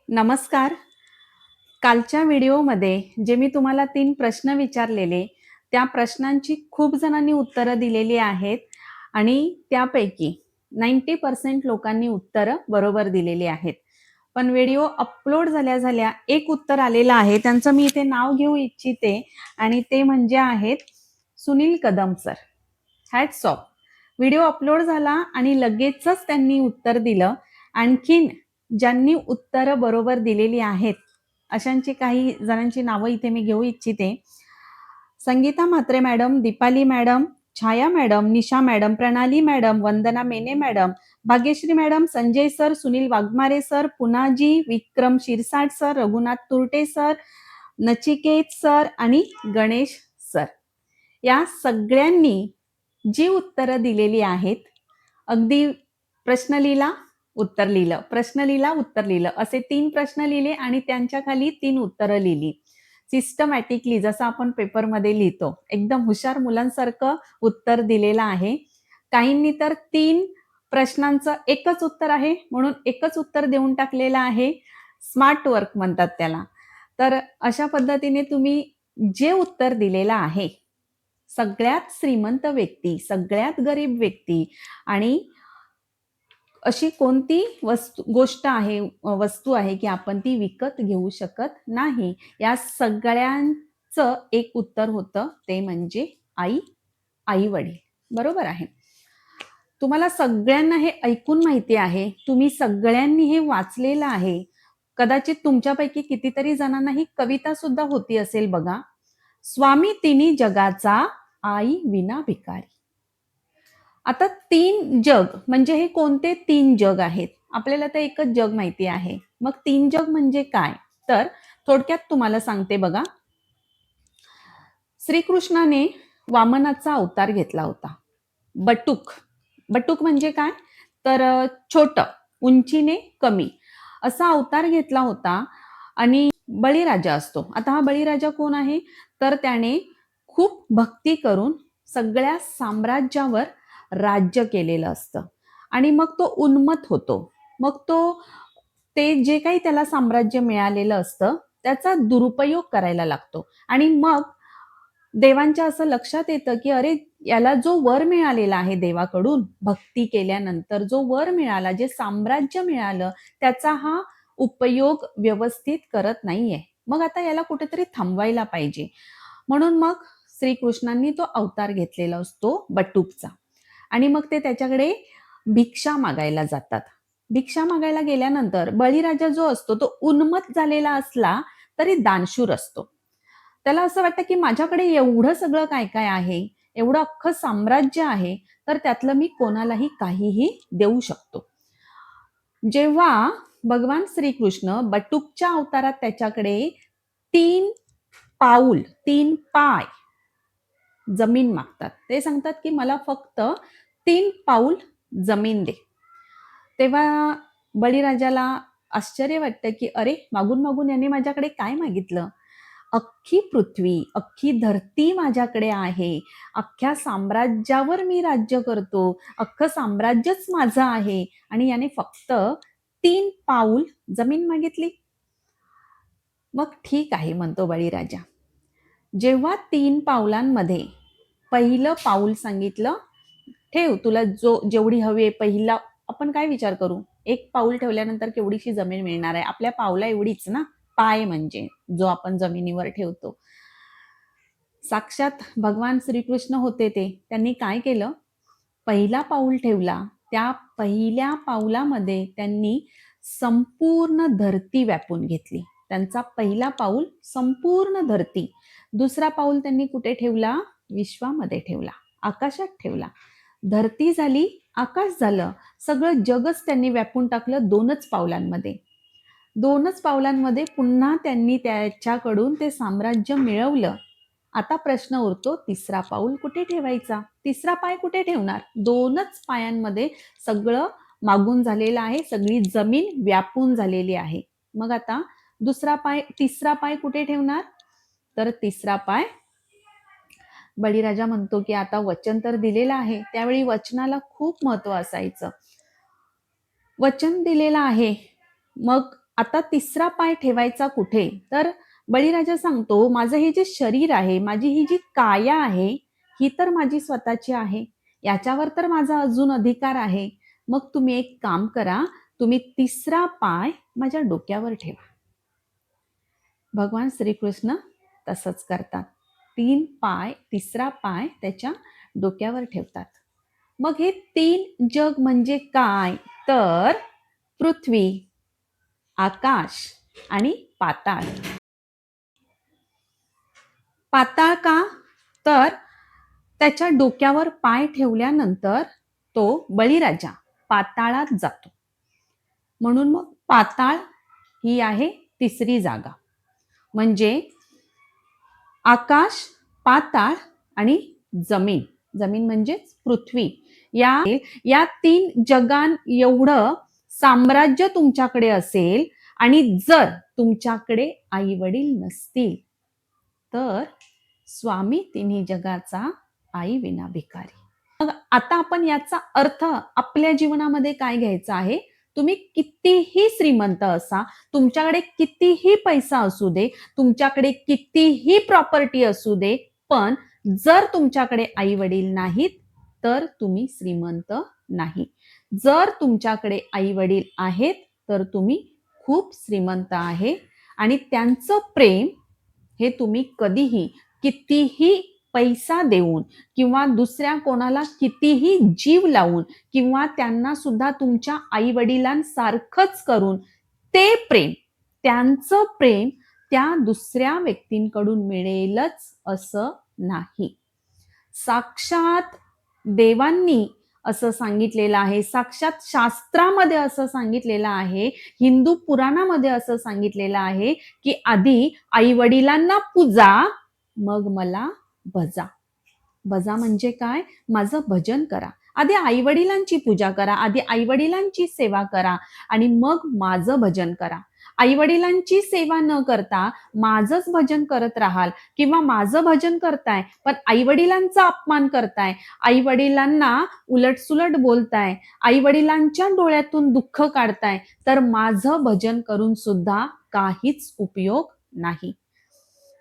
नमस्कार. कालच्या व्हिडिओमध्ये जे मी तुम्हाला 3 प्रश्न विचारलेले, त्या प्रश्नांची खूप जणांनी उत्तरं दिलेली आहेत आणि त्यापैकी 90% लोकांनी उत्तरं बरोबर दिलेली आहेत. पण व्हिडिओ अपलोड झाल्या-झाल्या एक उत्तर आलेलं आहे. त्यांचं मी इथे नाव घेऊ इच्छिते आणि ते म्हणजे आहेत Sunil Kadam sir. Hats off. Video upload झाला आणि लगेचच त्यांनी उत्तर दिलं. आणखीन ज्यांनी उत्तरं बरोबर दिलेली आहेत, अशांची काही जणांची नावं इथे मी घेऊ इच्छिते. Sangeeta Mhatre madam, Deepali madam, Chhaya madam, Nisha madam, Pranali madam, Vandana Mene madam, Bhagyashree madam, Sanjay sir, Sunil Waghmare sir, Punaji, Vikram Shirsat sir, Raghunath Turate sir, Nachiket sir आणि गणेश सर. या सगळ्यांनी जी उत्तरं दिलेली आहेत, अगदी प्रश्न लिहिला, उत्तर लिहिलं, प्रश्न लिहिला, उत्तर लिहिलं, असे 3 प्रश्न लिहिले आणि त्यांच्या खाली 3 उत्तरं लिहिली. सिस्टमॅटिकली जसं आपण पेपरमध्ये लिहितो, एकदम हुशार मुलांसारखं उत्तर दिलेलं आहे. काहींनी तर 3 प्रश्नांचं एकच उत्तर आहे म्हणून एकच उत्तर देऊन टाकलेलं आहे. स्मार्ट वर्क म्हणतात त्याला. तर अशा पद्धतीने तुम्ही जे उत्तर दिलेलं आहे, सगळ्यात श्रीमंत व्यक्ती, सगळ्यात गरीब व्यक्ती आणि अशी कोणती गोष्ट आहे, वस्तू आहे की आपण ती विकत घेऊ शकत नाही. या सगळ्यांचं एक उत्तर होतं, ते म्हणजे आई, आई-वडील. बरोबर आहे. तुम्हाला सगळ्यांना हे ऐकून माहिती आहे. तुम्ही सगळ्यांनी हे वाचलेलं आहे. कदाचित तुमच्यापैकी कितीतरी जणांना ही कविता सुद्धा होती असेल बघा. स्वामी तिन्ही जगाचा, आई विना भिकारी. आता 3 जग म्हणजे हे कोणते 3 जग आहेत? आपल्याला तर एकच जग माहिती आहे. मग 3 जग म्हणजे काय? तर थोडक्यात तुम्हाला सांगते बघा. श्रीकृष्णाने वामनाचा अवतार घेतला होता. बटूक. बटूक म्हणजे काय? तर छोटं, उंचीने कमी असा अवतार घेतला होता आणि बळीराजा असतो. आता हा बळीराजा कोण आहे? तर त्याने खूप भक्ती करून सगळ्या साम्राज्यावर राज्य केलेलं असतं आणि मग तो उन्मत्त होतो. मग तो ते जे काही त्याला साम्राज्य मिळालेलं असतं, त्याचा दुरुपयोग करायला लागतो आणि मग देवांच्या असं लक्षात येतं, की अरे याला जो वर मिळालेला आहे देवाकडून, भक्ती केल्यानंतर जो वर मिळाला, जे साम्राज्य मिळालं, त्याचा हा उपयोग व्यवस्थित करत नाहीये. मग आता याला कुठेतरी थांबवायला पाहिजे. म्हणून मग श्रीकृष्णांनी तो अवतार घेतलेला असतो बटूकचा आणि मग ते त्याच्याकडे भिक्षा मागायला जातात. भिक्षा मागायला गेल्यानंतर बळीराजा जो असतो तो उन्मत्त झालेला असला तरी दानशूर असतो. त्याला असं वाटतं की माझ्याकडे एवढं सगळं काय काय आहे, एवढं अख्खं साम्राज्य आहे, तर त्यातलं मी कोणालाही काहीही देऊ शकतो. जेव्हा भगवान श्रीकृष्ण बटूकच्या अवतारात त्याच्याकडे 3 पाऊल, 3 पाय जमीन मागतात. ते सांगतात की मला फक्त 3 पाऊल जमीन दे. तेव्हा बळीराजाला आश्चर्य वाटतं की अरे मागून मागून याने माझ्याकडे काय मागितलं? अख्खी पृथ्वी, अख्खी धरती माझ्याकडे आहे. अख्ख्या साम्राज्यावर मी राज्य करतो. अख्खं साम्राज्यच माझं आहे आणि याने फक्त 3 पाऊल जमीन मागितली. मग ठीक आहे म्हणतो बळीराजा. जेव्हा 3 पावलांमध्ये पहिलं पाऊल सांगितलं, ठेव तुला जेवढी हवी आहे पहिला आपण काय विचार करू? एक पाऊल ठेवल्यानंतर केवढीशी जमीन मिळणार आहे? आपल्या पावला एवढीच ना, पाय म्हणजे जो आपण जमिनीवर ठेवतो. साक्षात भगवान श्रीकृष्ण होते ते. त्यांनी काय केलं? पहिला पाऊल ठेवला. त्या पहिल्या पाऊलामध्ये त्यांनी संपूर्ण धरती व्यापून घेतली. त्यांचा पहिला पाऊल संपूर्ण धरती. दुसरा पाऊल त्यांनी कुठे ठेवला? विश्वामध्ये ठेवला, आकाशात ठेवला. धरती झाली, आकाश झालं. सगळं जगच त्यांनी व्यापून टाकलं 2च पावलांमध्ये. 2च पावलांमध्ये पुन्हा त्यांनी त्याच्याकडून ते साम्राज्य मिळवलं. आता प्रश्न उरतो तिसरा पाऊल कुठे ठेवायचा? तिसरा पाय कुठे ठेवणार? 2च पायांमध्ये सगळं मागून झालेलं आहे, सगळी जमीन व्यापून झालेली आहे. मग आता तिसरा पाय कुठे ठेवणार? तर तिसरा पाय बळीराजा म्हणतो की आता वचन तर दिलेलं आहे. त्यावेळी वचनाला खूप महत्व असायचं. वचन दिलेलं आहे. मग आता तिसरा पाय ठेवायचा कुठे? तर बळीराजा सांगतो, माझं हे जे शरीर आहे, माझी ही जी काया आहे, ही तर माझी स्वतःची आहे. याच्यावर तर माझा अजून अधिकार आहे. मग तुम्ही एक काम करा, तुम्ही तिसरा पाय माझ्या डोक्यावर ठेवा. भगवान श्रीकृष्ण तसंच करतात. 3 पाय, तिसरा पाय त्याच्या डोक्यावर ठेवतात. मग हे 3 जग म्हणजे काय? तर पृथ्वी, आकाश आणि पाताळ. पाताळ का? तर त्याच्या डोक्यावर पाय ठेवल्यानंतर तो बळीराजा पाताळात जातो. म्हणून मग पाताळ ही आहे तिसरी जागा. म्हणजे आकाश, पाताळ आणि जमीन. जमीन म्हणजेच पृथ्वी. या 3 जगां एवढं साम्राज्य तुमच्याकडे असेल आणि जर तुमच्याकडे आई वडील नसतील तर स्वामी तिन्ही जगाचा आई विना भिकारी. मग आता आपण याचा अर्थ आपल्या जीवनामध्ये काय घ्यायचा आहे? तुम्ही कितीही श्रीमंत असा, तुमच्याकडे कितीही पैसा असू दे, तुमच्याकडे कितीही प्रॉपर्टी असू दे, पण जर तुमच्याकडे आई वडील नाहीत तर तुम्ही श्रीमंत नाही. जर तुमच्याकडे आई वडील आहेत तर तुम्ही खूप श्रीमंत आहे आणि त्यांचं प्रेम हे तुम्ही कधीही कितीही पैसा देऊन किंवा दुसऱ्या कोणाला कितीही जीव लावून किंवा त्यांना सुद्धा तुमच्या आई वडिलांसारखंच करून ते प्रेम, त्यांचं प्रेम त्या दुसऱ्या व्यक्तींकडून मिळेलच असं नाही. साक्षात देवांनी असं सांगितलेलं आहे, साक्षात शास्त्रामध्ये असं सांगितलेलं आहे, हिंदू पुराणामध्ये असं सांगितलेलं आहे की आधी आई वडिलांना पूजा, मग मला भजा. भजा म्हणजे काय? माझं भजन करा. आधी आई वडिलांची पूजा करा, आधी आई वडिलांची सेवा करा आणि मग माझं भजन करा. आई वडिलांची सेवा न करता माझंच भजन करत राहाल किंवा माझं भजन करताय पण आई वडिलांचा अपमान करताय, आई वडिलांना उलटसुलट बोलताय, आई वडिलांच्या डोळ्यातून दुःख काढताय, तर माझं भजन करून सुद्धा काहीच उपयोग नाही.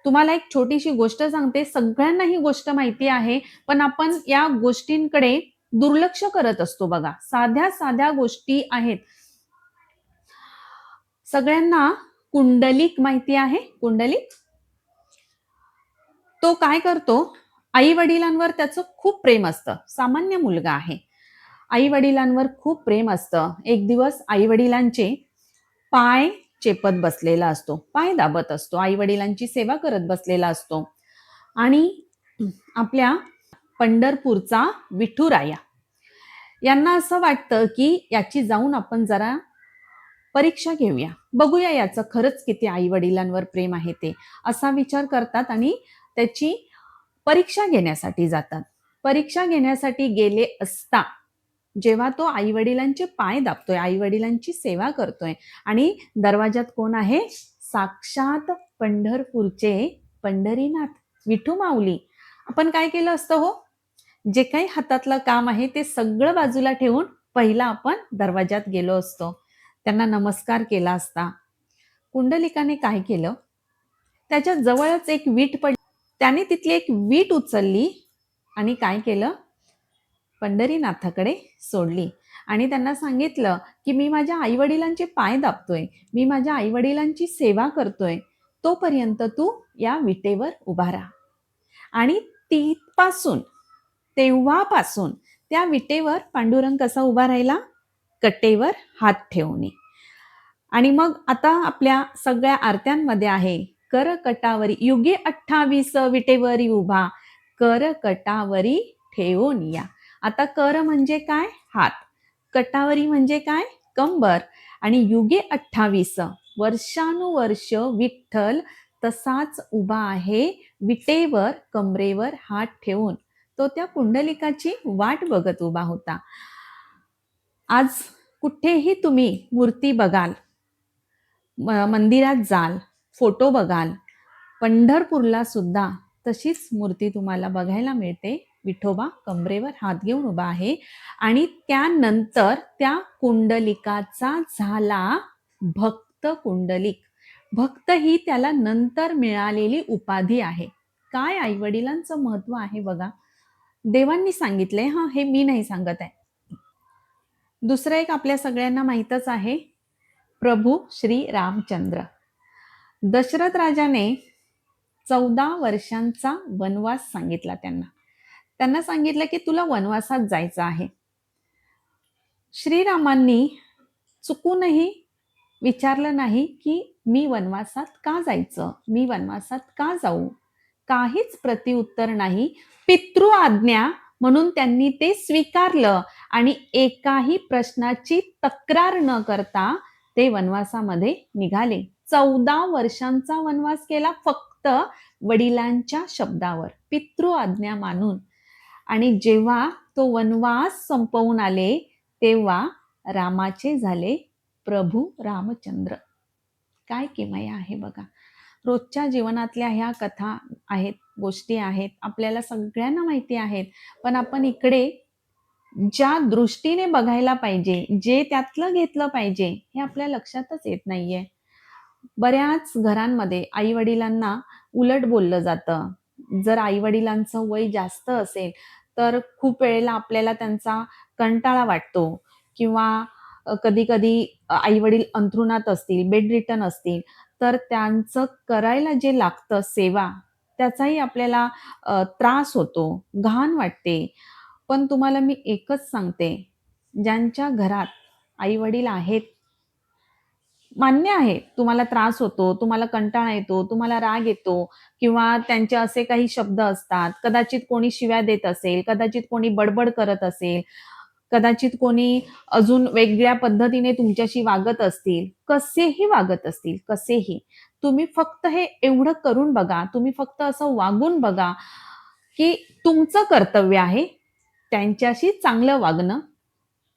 तुम्हाला एक छोटीशी गोष्ट सांगते, सगळ्यांना ही गोष्ट माहिती आहे, पण आपण या गोष्टींकडे दुर्लक्ष करत असतो बघा. साध्या साध्या गोष्टी आहेत. सगळ्यांना कुंडलिक माहिती आहे? कुंडलिक? तो काय करतो? आई वडिलांवर त्याचं खूप प्रेम असतं. सामान्य मुलगा आहे. आई वडिलांवर खूप प्रेम असतं. एक दिवस आई वडिलांचे पाय चेपत बसलेला असतो, पाय दाबत असतो, आई वडिलांची सेवा करत बसलेला असतो आणि आपल्या पंढरपूरचा विठुराया यांना असं वाटतं की याची जाऊन आपण जरा परीक्षा घेऊया, बघूया याचं खरंच किती आई वडिलांवर प्रेम आहे ते, असा विचार करतात आणि त्याची परीक्षा घेण्यासाठी जातात. परीक्षा घेण्यासाठी गेले असता जेव्हा तो आई वडिलांचे पाय दाबतोय, आई वडिलांची सेवा करतोय आणि दरवाजात कोण आहे? साक्षात पंढरपूरचे पंढरीनाथ विठू माऊली. आपण काय केलं असतं हो? जे काही हातातलं काम आहे ते सगळं बाजूला ठेवून पहिला आपण दरवाजात गेलो असतो, त्यांना नमस्कार केला असता. कुंडलिकाने काय केलं? त्याच्या जवळच एक वीट पडली, त्याने तिथली एक वीट उचलली आणि काय केलं? पंढरीनाथाकडे सोडली आणि त्यांना सांगितलं की मी माझ्या आई वडिलांचे पाय दाबतोय, मी माझ्या आई वडिलांची सेवा करतोय, तोपर्यंत तू या विटेवर उभा राहा. आणि तिथपासून तेव्हापासून त्या विटेवर पांडुरंग कसा उभा राहिला? कटेवर हात ठेवणे. आणि मग आता आपल्या सगळ्या आरत्यांमध्ये आहे, कर कटावरी युगे 28 विटेवरी उभा, कर कटावरी ठेवून या. आता कर म्हणजे काय? हात. कटावरी म्हणजे काय? कंबर. आणि युगे 28 वर्षानुवर्ष विठ्ठल तसाच उभा आहे विटेवर, कमरेवर हात ठेवून. तो त्या कुंडलिकाची वाट बघत उभा होता. आज कुठेही तुम्ही मूर्ती बघाल, मंदिरात जाल, फोटो बघाल, पंढरपूरला सुद्धा तशीच मूर्ती तुम्हाला बघायला मिळते. विठोबा कमरेवर हात घेऊन उभा आहे आणि त्यानंतर त्या कुंडलिकाचा झाला भक्त भक्त कुंडलिक. भक्त ही त्याला नंतर मिळालेली उपाधी आहे. काय आईवडिलांचं महत्व आहे बघा. देवांनी सांगितलंय, हे मी नाही सांगत आहे. दुसरं एक आपल्या सगळ्यांना माहीतच आहे, प्रभू श्री रामचंद्र. दशरथ राजाने 14 वर्षांचा वनवास सांगितला त्यांना. त्यांना सांगितलं की तुला वनवासात जायचं आहे. श्रीरामांनी चुकूनही विचारलं नाही की मी वनवासात का जायचं, मी वनवासात का जाऊ. काहीच प्रतिउत्तर नाही. पितृ आज्ञा म्हणून त्यांनी ते स्वीकारलं आणि एकाही प्रश्नाची तक्रार न करता ते वनवासामध्ये निघाले. 14 वर्षांचा वनवास केला फक्त वडिलांच्या शब्दावर, पितृ आज्ञा मानून. आणि जेव्हा तो वनवास संपवून आले तेव्हा रामाचे झाले प्रभू रामचंद्र. काय किमया आहे बघा. रोजच्या जीवनातल्या ह्या कथा आहेत, गोष्टी आहेत, आपल्याला सगळ्यांना माहिती आहेत. पण आपण इकडे ज्या दृष्टीने बघायला पाहिजे, जे त्यातलं घेतलं पाहिजे, हे आपल्या लक्षातच येत नाहीये. बऱ्याच घरांमध्ये आई वडिलांना उलट बोललं जातं. जर आई वडिलांचं वय जास्त असेल तर खूप वेळेला आपल्याला त्यांचा कंटाळा वाटतो किंवा कधी कधी आई वडील अंथरुणात असतील, बेड रिटन असतील, तर त्यांचं करायला जे लागतं सेवा, त्याचाही आपल्याला त्रास होतो, घाण वाटते. पण तुम्हाला मी एकच सांगते, ज्यांच्या घरात आई वडील आहेत, मान्य आहे तुम्हाला त्रास होतो, तुम्हाला कंटाळा येतो, तुम्हाला राग येतो किंवा त्यांचे असे काही शब्द असतात. कदाचित कोणी शिव्या देत असेल, कदाचित कोणी बडबड करत असेल, कदाचित कोणी अजून वेगळ्या पद्धतीने तुमच्याशी वागत असतील, कसेही वागत असतील, कसेही. तुम्ही फक्त हे एवढं करून बघा, तुम्ही फक्त असं वागून बघा, की तुमचं कर्तव्य आहे त्यांच्याशी चांगलं वागणं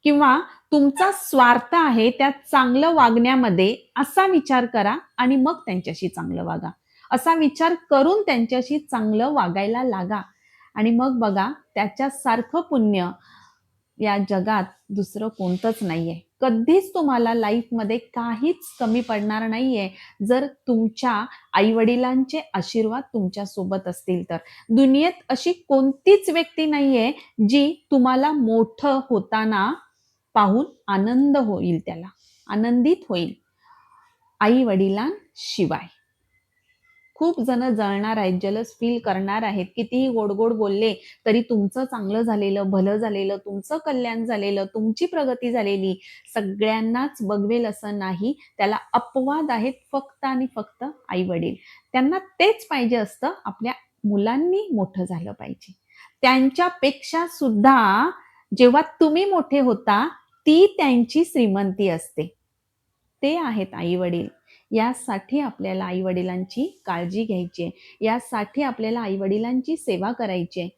किंवा तुमचा स्वार्थ आहे त्या चांगलं वागण्यामध्ये, असा विचार करा आणि मग त्यांच्याशी चांगलं वागा. असा विचार करून त्यांच्याशी चांगलं वागायला लागा आणि मग बघा त्याच्यासारखं पुण्य या जगात दुसरं कोणतंच नाहीये. कधीच तुम्हाला लाईफमध्ये काहीच कमी पडणार नाहीये जर तुमच्या आई-वडिलांचे आशीर्वाद तुमच्या सोबत असतील तर. दुनियेत अशी कोणतीच व्यक्ती नाहीये जी तुम्हाला मोठं होताना पाहून आनंद होईल, त्याला आनंदित होईल, आई-वडिलांशिवाय. खूप जण जळणार आहेत, जलस फील करणार आहेत. कितीही गोड गोड बोलले तरी तुमचं चांगलं झालेलं, भलं झालेलं, तुमचं कल्याण झालेलं, तुमची प्रगती झालेली सगळ्यांनाच बघवेल असं नाही. त्याला अपवाद आहेत फक्त आणि फक्त आई वडील. त्यांना तेच पाहिजे असतं, आपल्या मुलांनी मोठं झालं पाहिजे. त्यांच्यापेक्षा सुद्धा जेव्हा तुम्ही मोठे होता ती त्यांची श्रीमंती असते. ते आहेत आई वडील. यासाठी आपल्याला आई वडिलांची काळजी घ्यायची आहे. यासाठी आपल्याला आई वडिलांची सेवा करायची आहे.